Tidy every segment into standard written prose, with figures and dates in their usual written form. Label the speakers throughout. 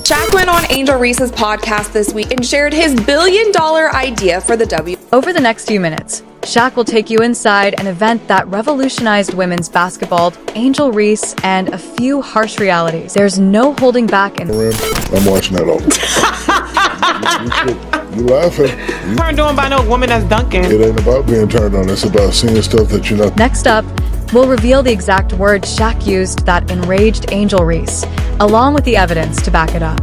Speaker 1: Shaq went on Angel Reese's podcast this week and shared his billion-dollar idea for the W.
Speaker 2: Over the next few minutes, Shaq will take you inside an event that revolutionized women's basketball, Angel Reese, and a few harsh realities. There's no holding back in...
Speaker 3: I'm watching that all. You laughing.
Speaker 4: You aren't doing by no woman that's dunking.
Speaker 3: It ain't about being turned on. It's about seeing stuff that you know.
Speaker 2: Next up, we'll reveal the exact words Shaq used that enraged Angel Reese, along with the evidence to back it up.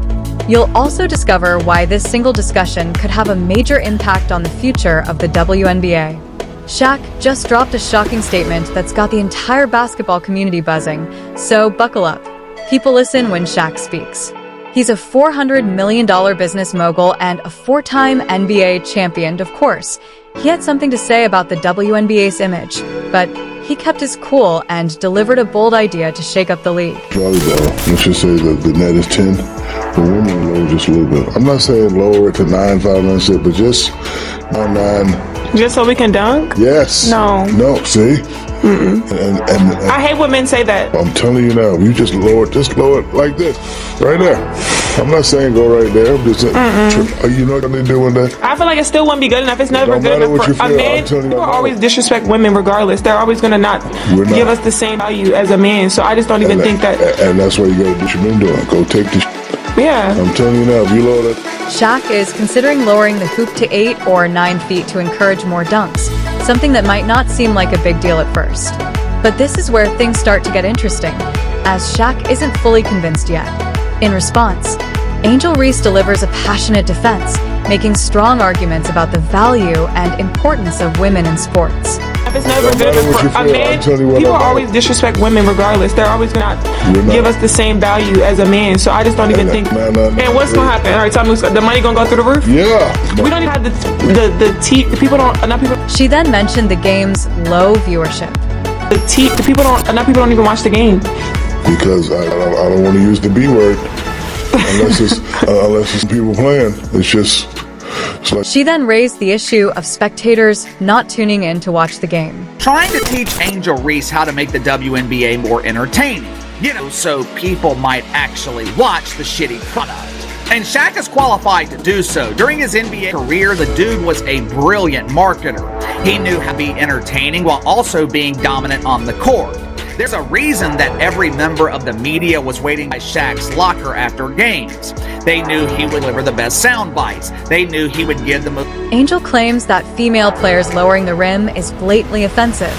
Speaker 2: You'll also discover why this single discussion could have a major impact on the future of the WNBA. Shaq just dropped a shocking statement that's got the entire basketball community buzzing, so buckle up. People listen when Shaq speaks. He's a $400 million business mogul and a four-time NBA champion, of course. He had something to say about the WNBA's image, but he kept his cool and delivered a bold idea to shake up the league.
Speaker 3: Volleyball, let's just say that the net is 10. The women lower just a little bit. I'm not saying lower it to 9, 5, 9, 6, but just 9.
Speaker 4: Just so we can dunk?
Speaker 3: Yes.
Speaker 4: No.
Speaker 3: No, see? And
Speaker 4: I hate when men say that.
Speaker 3: I'm telling you now, you just lower it like this, right there. I'm not saying go right there. I'm just saying, you know what they're doing that?
Speaker 4: I feel like it still wouldn't be good enough. It's never good enough for a man. People always disrespect women regardless. They're always going to not give us the same value as a man. So I just don't even think that.
Speaker 3: And that's why you got to do what you've been doing. Go take the
Speaker 4: Yeah.
Speaker 3: I'm telling you now, if you lower it.
Speaker 2: Shaq is considering lowering the hoop to 8 or 9 feet to encourage more dunks, something that might not seem like a big deal at first. But this is where things start to get interesting, as Shaq isn't fully convinced yet. In response, Angel Reese delivers a passionate defense, making strong arguments about the value and importance of women in sports.
Speaker 4: It's never good for a man. People always disrespect women regardless. They're always going to give us the same value as a man. So I just don't even think. And what's going to happen? All right, tell me, the money going to go through the roof?
Speaker 3: Yeah.
Speaker 4: We don't even have the people don't, not people.
Speaker 2: She then mentioned the game's low viewership.
Speaker 4: The people don't even watch the game.
Speaker 3: Because I don't want to use the B word unless it's people playing. It's just.
Speaker 2: She then raised the issue of spectators not tuning in to watch the game.
Speaker 5: Trying to teach Angel Reese how to make the WNBA more entertaining, so people might actually watch the shitty product. And Shaq is qualified to do so. During his NBA career, the dude was a brilliant marketer. He knew how to be entertaining while also being dominant on the court. There's a reason that every member of the media was waiting by Shaq's locker after games. They knew he would deliver the best sound bites. They knew he would give them
Speaker 2: Angel claims that female players lowering the rim is blatantly offensive,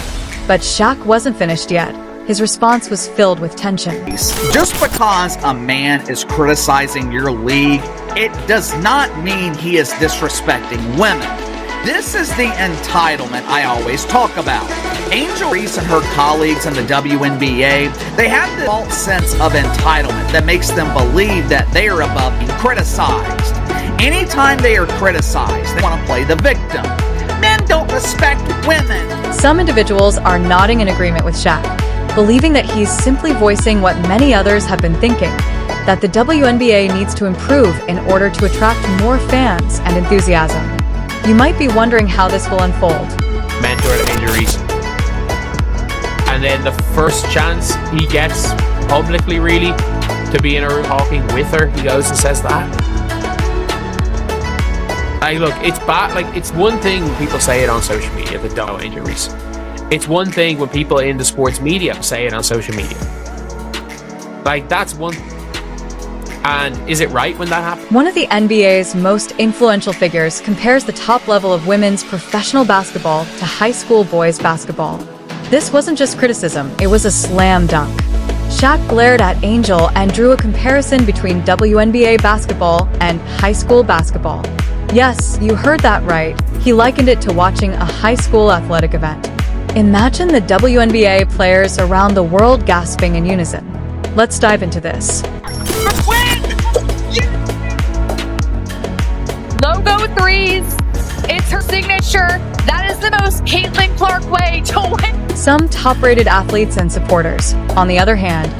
Speaker 2: but Shaq wasn't finished yet. His response was filled with tension.
Speaker 5: Just because a man is criticizing your league, it does not mean he is disrespecting women. This is the entitlement I always talk about. Angel Reese and her colleagues in the WNBA, they have the false sense of entitlement that makes them believe that they are above being criticized. Anytime they are criticized, they want to play the victim. Men don't respect women.
Speaker 2: Some individuals are nodding in agreement with Shaq, believing that he's simply voicing what many others have been thinking, that the WNBA needs to improve in order to attract more fans and enthusiasm. You might be wondering how this will unfold.
Speaker 6: Mentor to Angel Reese. And then the first chance he gets publicly, really, to be in a room talking with her, he goes and says that. Look, it's bad. It's one thing when people say it on social media that don't know Angel Reese. It's one thing when people in the sports media say it on social media. That's one. And is it right when that happens?
Speaker 2: One of the NBA's most influential figures compares the top level of women's professional basketball to high school boys basketball. This wasn't just criticism, it was a slam dunk. Shaq glared at Angel and drew a comparison between WNBA basketball and high school basketball. Yes, you heard that right. He likened it to watching a high school athletic event. Imagine the WNBA players around the world gasping in unison. Let's dive into this.
Speaker 7: Logo threes. It's her signature. That is the most Caitlin Clark way to win.
Speaker 2: Some top-rated athletes and supporters, on the other hand,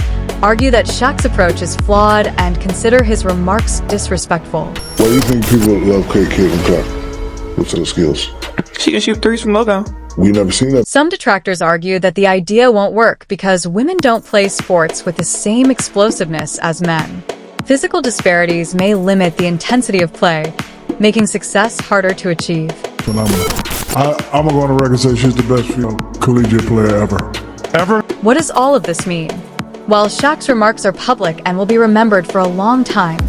Speaker 2: argue that Shaq's approach is flawed and consider his remarks disrespectful.
Speaker 3: Why do you think people love Caitlin Clark? What's her skills?
Speaker 4: She can shoot threes from logo.
Speaker 3: We never seen that.
Speaker 2: Some detractors argue that the idea won't work because women don't play sports with the same explosiveness as men. Physical disparities may limit the intensity of play, making success harder to achieve.
Speaker 3: Phenomenal. I'm going to go on the record and say she's the best female collegiate player ever.
Speaker 2: What does all of this mean? While Shaq's remarks are public and will be remembered for a long time,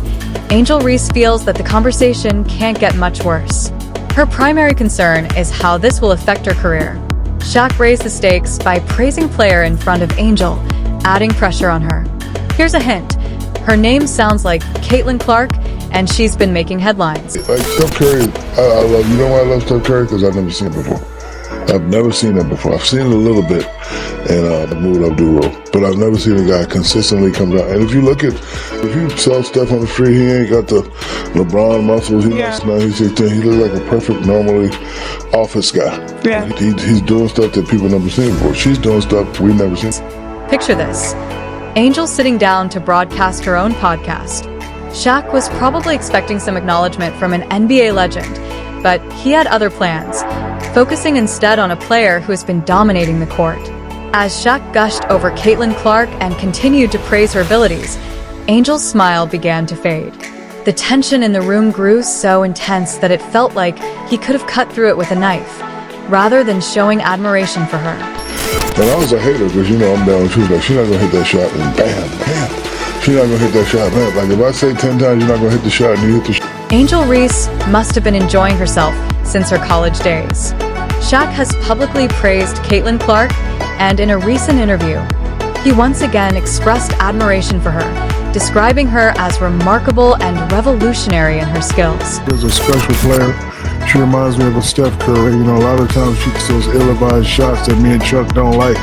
Speaker 2: Angel Reese feels that the conversation can't get much worse. Her primary concern is how this will affect her career. Shaq raised the stakes by praising player in front of Angel, adding pressure on her. Here's a hint. Her name sounds like Caitlin Clark, and she's been making headlines.
Speaker 3: Like Steph Curry, I love. You know why I love Steph Curry? Because I've never seen it before. I've never seen it before. I've seen it a little bit in Move Up Do Roll, but I've never seen a guy consistently come down. And if you saw Steph on the street, he ain't got the LeBron muscles. He's 16. He looks like a perfect, normally office guy.
Speaker 4: Yeah.
Speaker 3: He's doing stuff that people never seen before. She's doing stuff we've never seen.
Speaker 2: Picture this. Angel sitting down to broadcast her own podcast. Shaq was probably expecting some acknowledgement from an NBA legend, but he had other plans, focusing instead on a player who has been dominating the court. As Shaq gushed over Caitlin Clark and continued to praise her abilities, Angel's smile began to fade. The tension in the room grew so intense that it felt like he could have cut through it with a knife, rather than showing admiration for her.
Speaker 3: And I was a hater because, I'm down. She was like, she's not going to hit that shot, and bam. She's not going to hit that shot, man. Like, if I say 10 times you're not going to hit the shot, and you hit the shot.
Speaker 2: Angel Reese must have been enjoying herself since her college days. Shaq has publicly praised Caitlin Clark, and in a recent interview, he once again expressed admiration for her, describing her as remarkable and revolutionary in her skills.
Speaker 3: She's a special player. She reminds me of a Steph Curry. A lot of times she gets those ill-advised shots that me and Chuck don't like,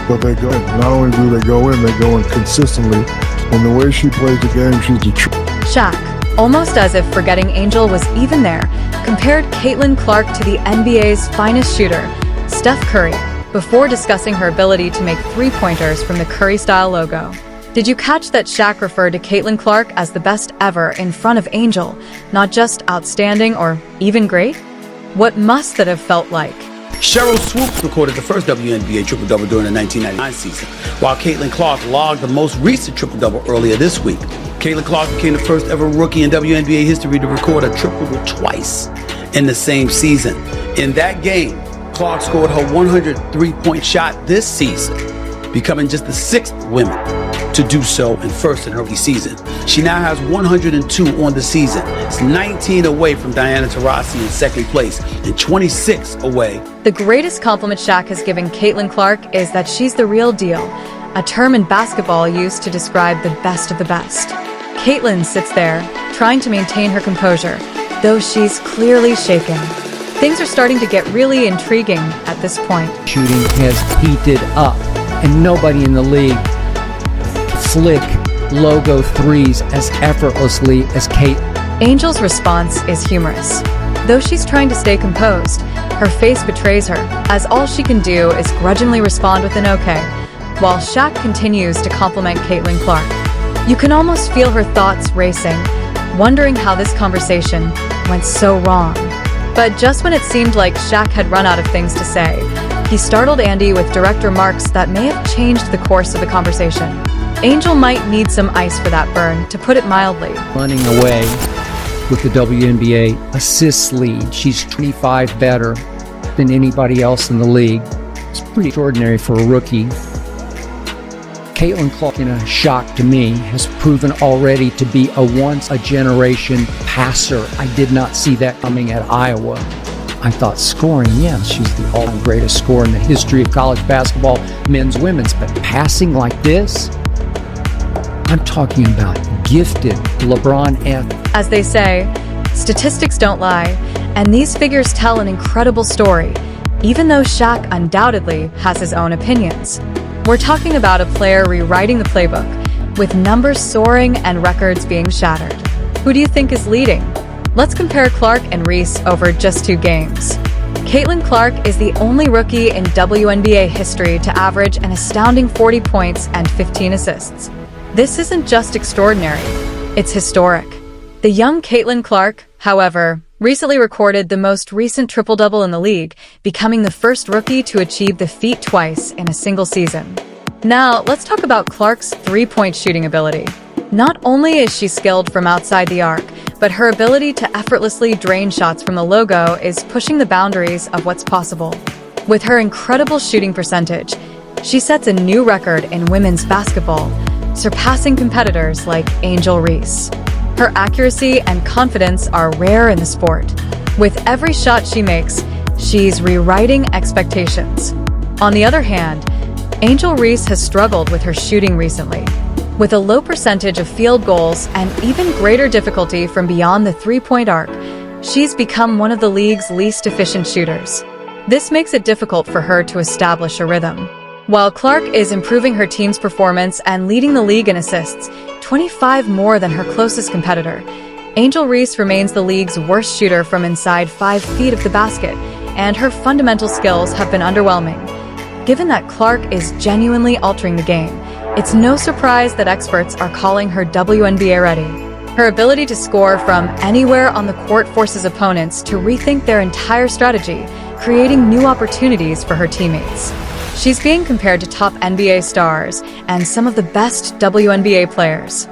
Speaker 3: but they go in. Not only do they go in consistently. And the way she plays the game, she's the truth.
Speaker 2: Shaq, almost as if forgetting Angel was even there, compared Caitlin Clark to the NBA's finest shooter, Steph Curry, before discussing her ability to make three-pointers from the Curry-style logo. Did you catch that Shaq referred to Caitlin Clark as the best ever in front of Angel, not just outstanding or even great? What must that have felt like?
Speaker 8: Cheryl Swoops recorded the first WNBA triple-double during the 1999 season, while Caitlin Clark logged the most recent triple-double earlier this week. Caitlin Clark became the first ever rookie in WNBA history to record a triple-double twice in the same season. In that game, Clark scored her 103-point shot this season, becoming just the sixth woman to do so and first in her rookie season. She now has 102 on the season. It's 19 away from Diana Taurasi in second place and 26 away.
Speaker 2: The greatest compliment Shaq has given Caitlin Clark is that she's the real deal, a term in basketball used to describe the best of the best. Caitlin sits there, trying to maintain her composure, though she's clearly shaken. Things are starting to get really intriguing at this point.
Speaker 9: Shooting has heated up, and nobody in the league flick logo threes as effortlessly as Kate.
Speaker 2: Angel's response is humorous. Though she's trying to stay composed, her face betrays her, as all she can do is grudgingly respond with an okay, while Shaq continues to compliment Caitlin Clark. You can almost feel her thoughts racing, wondering how this conversation went so wrong. But just when it seemed like Shaq had run out of things to say, he startled Andy with direct remarks that may have changed the course of the conversation. Angel might need some ice for that burn, to put it mildly.
Speaker 9: Running away with the WNBA assists lead. She's 25 better than anybody else in the league. It's pretty extraordinary for a rookie. Caitlin Clark, in a shock to me, has proven already to be a once-a-generation passer. I did not see that coming at Iowa. I thought scoring, yeah, she's the all-time greatest scorer in the history of college basketball, men's, women's, but passing like this? I'm talking about gifted LeBron F.
Speaker 2: As they say, statistics don't lie, and these figures tell an incredible story, even though Shaq undoubtedly has his own opinions. We're talking about a player rewriting the playbook, with numbers soaring and records being shattered. Who do you think is leading? Let's compare Clark and Reese over just 2 games. Caitlin Clark is the only rookie in WNBA history to average an astounding 40 points and 15 assists. This isn't just extraordinary, it's historic. The young Caitlin Clark, however, recently recorded the most recent triple-double in the league, becoming the first rookie to achieve the feat twice in a single season. Now, let's talk about Clark's three-point shooting ability. Not only is she skilled from outside the arc, but her ability to effortlessly drain shots from the logo is pushing the boundaries of what's possible. With her incredible shooting percentage, she sets a new record in women's basketball, surpassing competitors like Angel Reese. Her accuracy and confidence are rare in the sport. With every shot she makes, she's rewriting expectations. On the other hand, Angel Reese has struggled with her shooting recently. With a low percentage of field goals and even greater difficulty from beyond the three-point arc, she's become one of the league's least efficient shooters. This makes it difficult for her to establish a rhythm. While Clark is improving her team's performance and leading the league in assists, 25 more than her closest competitor, Angel Reese remains the league's worst shooter from inside 5 feet of the basket, and her fundamental skills have been underwhelming. Given that Clark is genuinely altering the game, it's no surprise that experts are calling her WNBA ready. Her ability to score from anywhere on the court forces opponents to rethink their entire strategy, creating new opportunities for her teammates. She's being compared to top NBA stars and some of the best WNBA players.